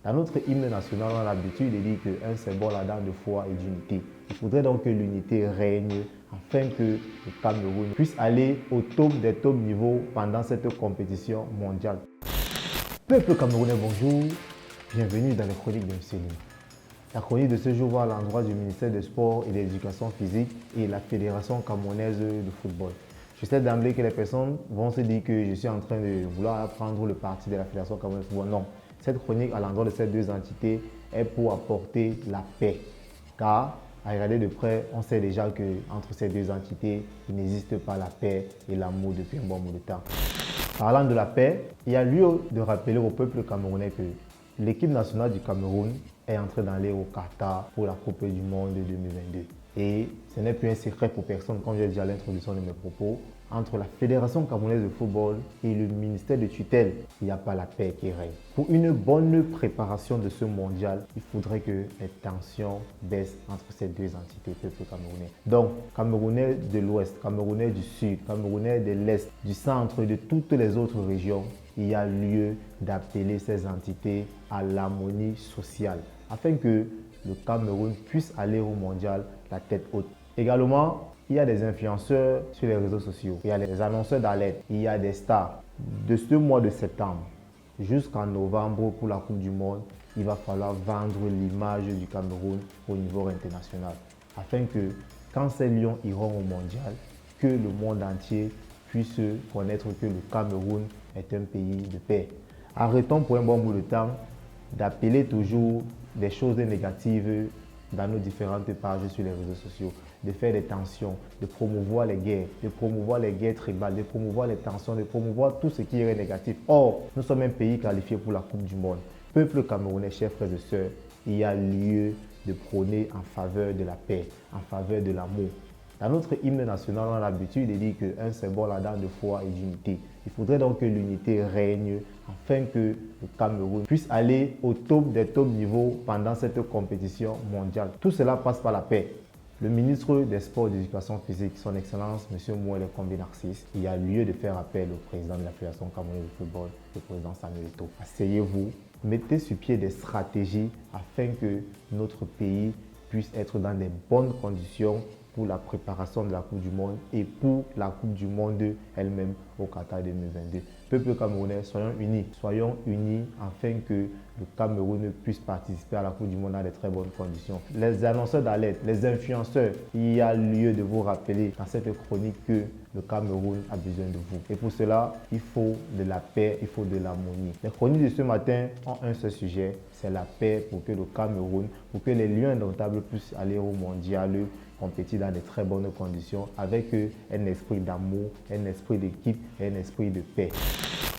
Dans notre hymne national, on a l'habitude de dire qu'un symbole ardent de foi et d'unité. Il faudrait donc que l'unité règne afin que le Cameroun puisse aller au top des top niveaux pendant cette compétition mondiale. Peuple camerounais, bonjour. Bienvenue dans les chroniques de M. Lima. La chronique de ce jour va à l'endroit du ministère des Sports et de l'Éducation physique et la Fédération camerounaise de football. Je sais d'emblée que les personnes vont se dire que je suis en train de vouloir prendre le parti de la Fédération camerounaise de football. Non, cette chronique à l'endroit de ces deux entités est pour apporter la paix. Car, à regarder de près, on sait déjà qu'entre ces deux entités, il n'existe pas la paix et l'amour depuis un bon bout de temps. Parlant de la paix, il y a lieu de rappeler au peuple camerounais que l'équipe nationale du Cameroun est en train d'aller au Qatar pour la Coupe du Monde 2022. Et ce n'est plus un secret pour personne, comme j'ai dit à l'introduction de mes propos. Entre la Fédération camerounaise de football et le ministère de tutelle, il n'y a pas la paix qui règne. Pour une bonne préparation de ce mondial, il faudrait que les tensions baissent entre ces deux entités, peuple camerounais. Donc, Camerounais de l'Ouest, Camerounais du Sud, Camerounais de l'Est, du centre et de toutes les autres régions, il y a lieu d'appeler ces entités à l'harmonie sociale afin que le Cameroun puisse aller au mondial la tête haute. Également, il y a des influenceurs sur les réseaux sociaux, il y a les annonceurs d'alerte, il y a des stars. De ce mois de septembre jusqu'en novembre pour la Coupe du Monde, il va falloir vendre l'image du Cameroun au niveau international afin que quand ces lions iront au mondial, que le monde entier puisse connaître que le Cameroun est un pays de paix. Arrêtons pour un bon bout de temps d'appeler toujours des choses négatives dans nos différentes pages sur les réseaux sociaux, de faire des tensions, de promouvoir les guerres tribales, de promouvoir les tensions, de promouvoir tout ce qui est négatif. Or, nous sommes un pays qualifié pour la Coupe du Monde. Peuple camerounais, chers frères et sœurs, il y a lieu de prôner en faveur de la paix, en faveur de l'amour. Dans notre hymne national, on a l'habitude de dire qu'un symbole ardent de foi et d'unité. Il faudrait donc que l'unité règne afin que le Cameroun puisse aller au top des top niveaux pendant cette compétition mondiale. Tout cela passe par la paix. Le ministre des Sports et de l'Éducation physique, son Excellence, M. Mouele Kombi Narcisse, il y a lieu de faire appel au président de la Fédération camerounaise de football, le président Samuel Eto'o. Asseyez-vous, mettez sur pied des stratégies afin que notre pays puisse être dans des bonnes conditions pour la préparation de la Coupe du Monde et pour la Coupe du Monde elle-même au Qatar 2022. Peuple camerounais, soyons unis afin que le Cameroun puisse participer à la Coupe du Monde dans de très bonnes conditions. Les annonceurs d'alerte, les influenceurs, il y a lieu de vous rappeler dans cette chronique que le Cameroun a besoin de vous. Et pour cela, il faut de la paix, il faut de l'harmonie. Les chroniques de ce matin ont un seul sujet, c'est la paix pour que le Cameroun, pour que les lions indomptables puissent aller au mondial, compétir dans de très bonnes conditions avec un esprit d'amour, un esprit d'équipe et un esprit de paix.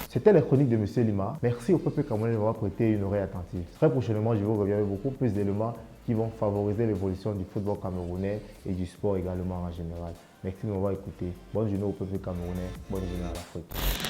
C'était les chroniques de M. Lima. Merci au peuple camerounais de m'avoir prêté une oreille attentive. Très prochainement, je vous reviens avec beaucoup plus d'éléments qui vont favoriser l'évolution du football camerounais et du sport également en général. Merci de m'avoir écouté. Bonne journée au peuple camerounais. Bonne journée à l'Afrique.